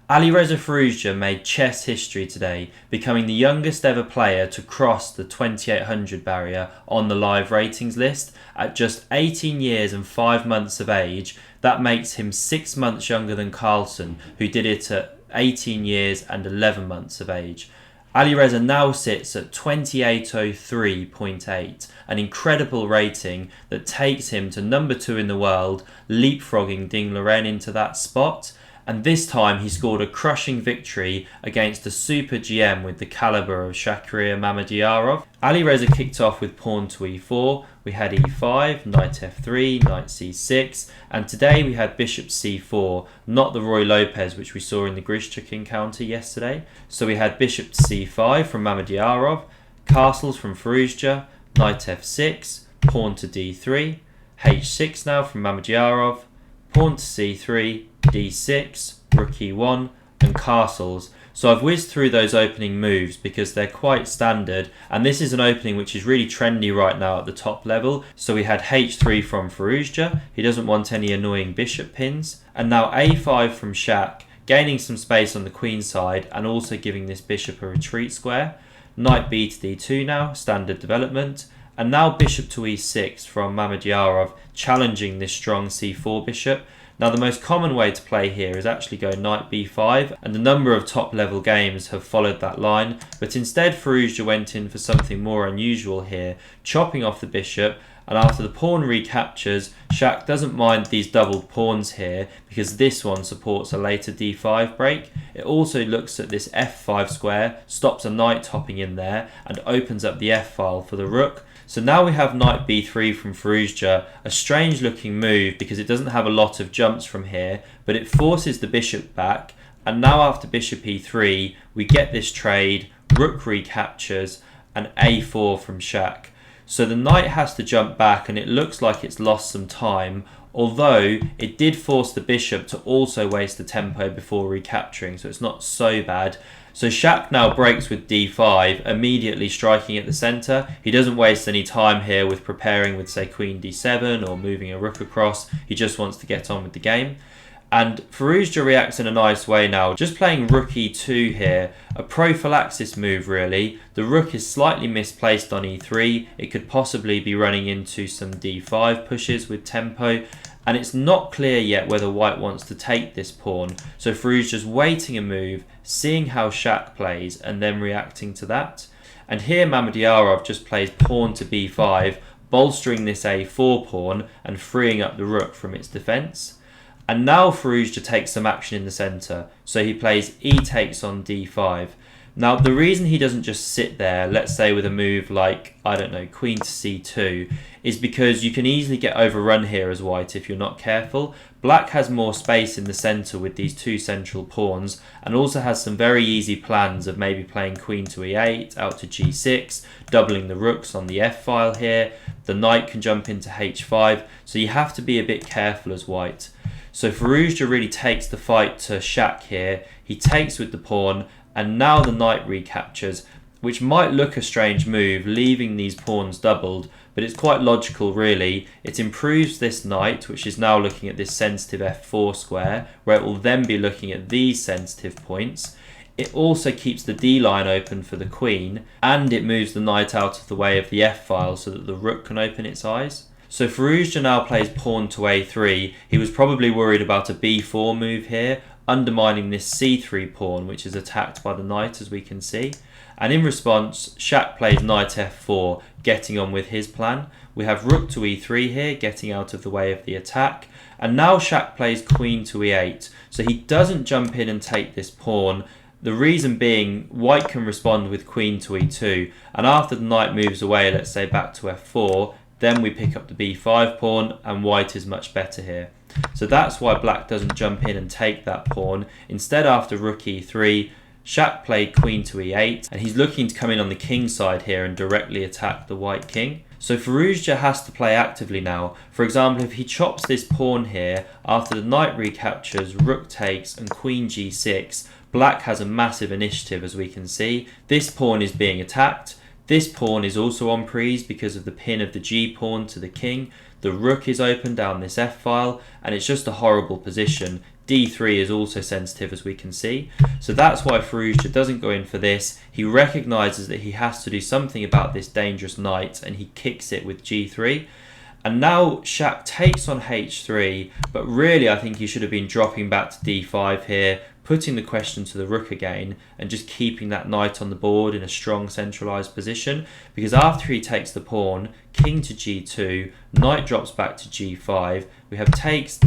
Alireza Firouzja made chess history today, becoming the youngest ever player to cross the 2800 barrier on the live ratings list at just 18 years and 5 months of age. That makes him 6 months younger than Carlsen, who did it at 18 years and 11 months of age. Alireza now sits at 2803.8, an incredible rating that takes him to number 2 in the world, leapfrogging Ding Liren into that spot. And this time he scored a crushing victory against a super GM with the calibre of Shakhriar Mamediarov. Alireza kicked off with pawn to e4, we had e5, knight f3, knight c6, and today we had bishop c4, not the Roy Lopez which we saw in the Grishchuk encounter yesterday. So we had bishop to c5 from Mamediarov, castles from Firouzja, knight f6, pawn to d3, h6 now from Mamediarov, pawn to c3, d6, rook e1, and castles. So I've whizzed through those opening moves because they're quite standard, and this is an opening which is really trendy right now at the top level. So we had h3 from Firouzja, he doesn't want any annoying bishop pins, and now a5 from Shak, gaining some space on the queen side and also giving this bishop a retreat square. Knight b to d2 now, standard development, and now bishop to e6 from Mamediarov, challenging this strong c4 bishop. Now the most common way to play here is actually go knight b5, and a number of top level games have followed that line, but instead Firouzja went in for something more unusual here, chopping off the bishop, and after the pawn recaptures, Shak doesn't mind these doubled pawns here because this one supports a later d5 break. It also looks at this f5 square, stops a knight hopping in there, and opens up the f-file for the rook. So now we have knight b3 from Firouzja, a strange looking move because it doesn't have a lot of jumps from here, but it forces the bishop back, and now after bishop e3 we get this trade, rook recaptures, and a4 from Shak. So the knight has to jump back and it looks like it's lost some time, although it did force the bishop to also waste the tempo before recapturing, so it's not so bad. So Shak now breaks with d5, immediately striking at the centre. He doesn't waste any time here with preparing with, say, queen d7 or moving a rook across. He just wants to get on with the game. And Firouzja reacts in a nice way now, just playing rook e2 here, a prophylaxis move really. The rook is slightly misplaced on e3, it could possibly be running into some d5 pushes with tempo, and it's not clear yet whether white wants to take this pawn. So Firouzja's waiting a move, seeing how Shak plays, and then reacting to that. And here Mamediarov just plays pawn to b5, bolstering this a4 pawn and freeing up the rook from its defence. And now Firouzja takes some action in the centre, so he plays e takes on d5. Now the reason he doesn't just sit there, let's say with a move like, I don't know, queen to c2, is because you can easily get overrun here as white if you're not careful. Black has more space in the centre with these two central pawns, and also has some very easy plans of maybe playing queen to e8, out to g6, doubling the rooks on the f-file here. The knight can jump into h5, so you have to be a bit careful as white. So Firouzja really takes the fight to Shak here, he takes with the pawn, and now the knight recaptures, which might look a strange move, leaving these pawns doubled, but it's quite logical really. It improves this knight, which is now looking at this sensitive f4 square, where it will then be looking at these sensitive points. It also keeps the D line open for the queen, and it moves the knight out of the way of the f-file so that the rook can open its eyes. So Firouzja now plays pawn to a3. He was probably worried about a b4 move here, undermining this c3 pawn, which is attacked by the knight, as we can see. And in response, Shak plays knight f4, getting on with his plan. We have rook to e3 here, getting out of the way of the attack. And now Shak plays queen to e8. So he doesn't jump in and take this pawn. The reason being, white can respond with queen to e2. And after the knight moves away, let's say back to f4, then we pick up the b5 pawn, and white is much better here. So that's why black doesn't jump in and take that pawn. Instead, after rook e3, Shak played queen to e8, and he's looking to come in on the king side here and directly attack the white king. So Firouzja has to play actively now. For example, if he chops this pawn here, after the knight recaptures, rook takes, and queen g6, black has a massive initiative, as we can see. This pawn is being attacked. This pawn is also on prise because of the pin of the g-pawn to the king. The rook is open down this f-file, and it's just a horrible position. D3 is also sensitive, as we can see. So that's why Firouzja doesn't go in for this. He recognises that he has to do something about this dangerous knight, and he kicks it with G3. And now Shak takes on H3, but really I think he should have been dropping back to D5 here, putting the question to the rook again, and just keeping that knight on the board in a strong centralised position. Because after he takes the pawn, king to G2, knight drops back to G5, we have takes,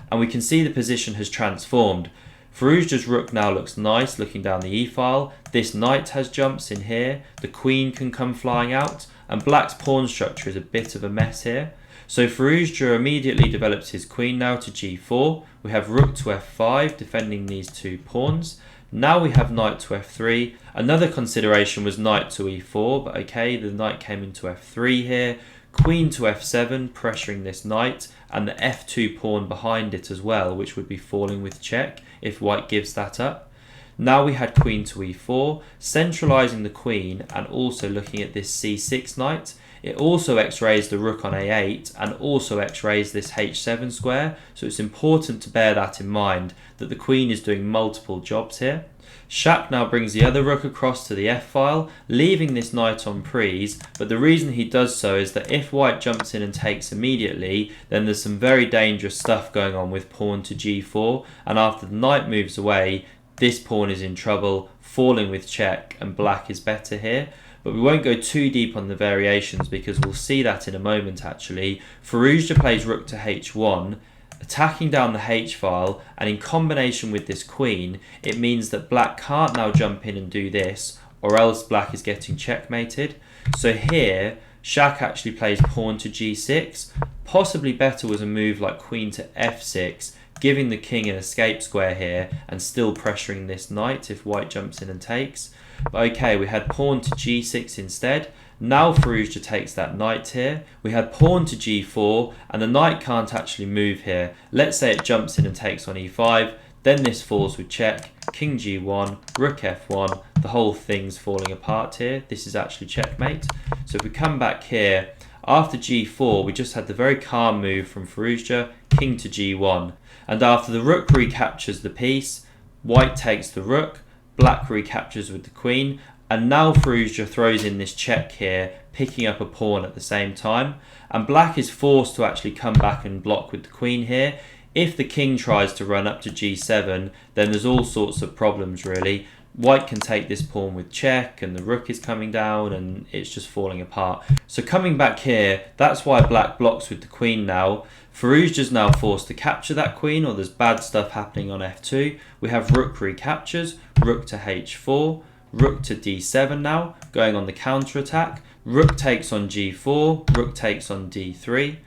and we can see the position has transformed. Firouzja's rook now looks nice looking down the e-file. This knight has jumps in here, the queen can come flying out, and black's pawn structure is a bit of a mess here. So Firouzja immediately develops his queen now to G4. We have rook to F5 defending these two pawns. Now we have knight to F3. Another consideration was knight to E4, but okay, the knight came into F3 here. Queen to F7 pressuring this knight, and the F2 pawn behind it as well, which would be falling with check if white gives that up. Now we had queen to E4, centralising the queen and also looking at this C6 knight. It also x-rays the rook on A8 and also x-rays this H7 square, so it's important to bear that in mind, that the queen is doing multiple jobs here. Shak now brings the other rook across to the f-file, leaving this knight on prise, but the reason he does so is that if white jumps in and takes immediately, then there's some very dangerous stuff going on with pawn to G4, and after the knight moves away, this pawn is in trouble, falling with check, and black is better here. But we won't go too deep on the variations because we'll see that in a moment actually. Firouzja plays rook to H1, attacking down the H-file, and in combination with this queen, it means that black can't now jump in and do this, or else black is getting checkmated. So here, Shak actually plays pawn to G6. Possibly better was a move like queen to F6, giving the king an escape square here and still pressuring this knight if white jumps in and takes. But okay, we had pawn to G6 instead. Now Firouzja takes that knight here. We had pawn to G4 and the knight can't actually move here. Let's say it jumps in and takes on E5. Then this falls with check. King G1, rook F1. The whole thing's falling apart here. This is actually checkmate. So if we come back here, after G4 we just had the very calm move from Firouzja, king to G1. And after the rook recaptures the piece, white takes the rook, black recaptures with the queen, and now Firouzja throws in this check here, picking up a pawn at the same time, and black is forced to actually come back and block with the queen here. If the king tries to run up to G7, then there's all sorts of problems really. White can take this pawn with check, and the rook is coming down, and it's just falling apart. So coming back here, that's why black blocks with the queen now. Firouzja's now forced to capture that queen, or there's bad stuff happening on F2. We have rook recaptures, rook to H4, rook to D7 now, going on the counter-attack. Rook takes on G4, rook takes on D3,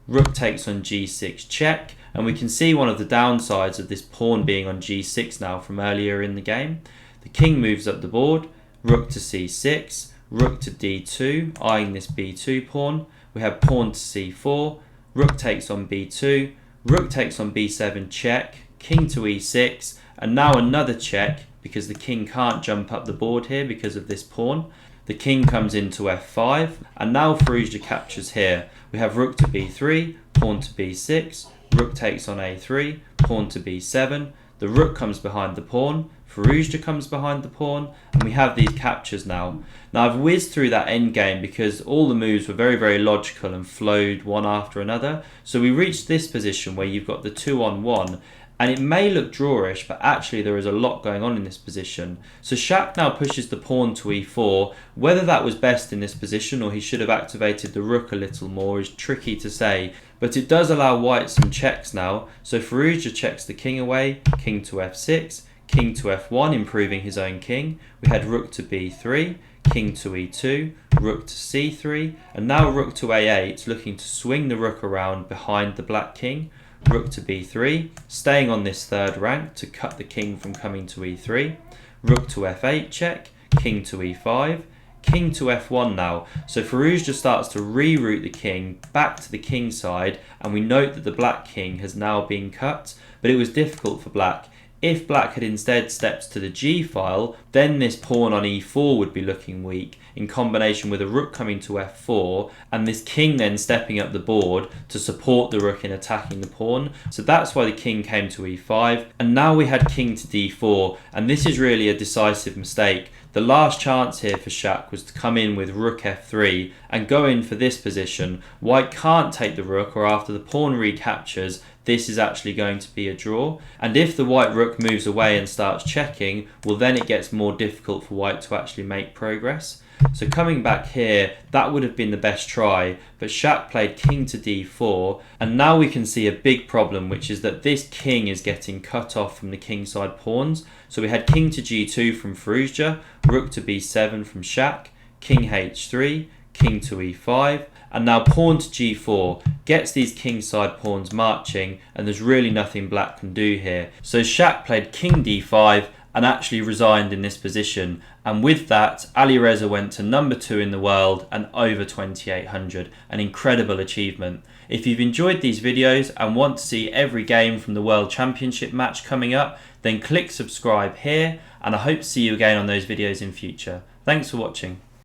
rook takes on G6 check, and we can see one of the downsides of this pawn being on G6 now from earlier in the game. The king moves up the board, rook to C6, rook to D2, eyeing this B2 pawn. We have pawn to C4, rook takes on B2, rook takes on B7 check, king to E6, and now another check because the king can't jump up the board here because of this pawn. The king comes into F5, and now Firouzja captures here. We have rook to B3, pawn to B6, rook takes on A3, pawn to B7, the rook comes behind the pawn, Firouzja comes behind the pawn, and we have these captures now. Now I've whizzed through that endgame because all the moves were very, very logical and flowed one after another. So we reached this position where you've got the 2-on-1, and it may look drawish, but actually there is a lot going on in this position. So Shak now pushes the pawn to E4. Whether that was best in this position or he should have activated the rook a little more is tricky to say, but it does allow white some checks now. So Firouzja checks the king away, king to F6, king to F1, improving his own king. We had rook to B3, king to E2, rook to C3, and now rook to A8, looking to swing the rook around behind the black king. Rook to B3, staying on this third rank to cut the king from coming to E3. Rook to F8 check, king to E5, king to F1 now. So Firouzja starts to reroute the king back to the king side, and we note that the black king has now been cut, but it was difficult for black. If black had instead stepped to the g file, then this pawn on e4 would be looking weak, in combination with a rook coming to f4, and this king then stepping up the board to support the rook in attacking the pawn. So that's why the king came to e5, and now we had king to d4, and this is really a decisive mistake. The last chance here for Shak was to come in with rook f3 and go in for this position. White can't take the rook, or after the pawn recaptures, this is actually going to be a draw. And if the white rook moves away and starts checking, well, then it gets more difficult for white to actually make progress. So coming back here, that would have been the best try, but Shak played king to d4, and now we can see a big problem, which is that this king is getting cut off from the kingside pawns. So we had king to g2 from Firouzja, rook to b7 from Shak, king h3, king to e5, and now pawn to g4 gets these kingside pawns marching, and there's really nothing black can do here. So Shak played king d5 and actually resigned in this position, and with that Alireza went to number 2 in the world and over 2800, an incredible achievement. If you've enjoyed these videos and want to see every game from the World Championship match coming up, then click subscribe here, and I hope to see you again on those videos in future. Thanks for watching.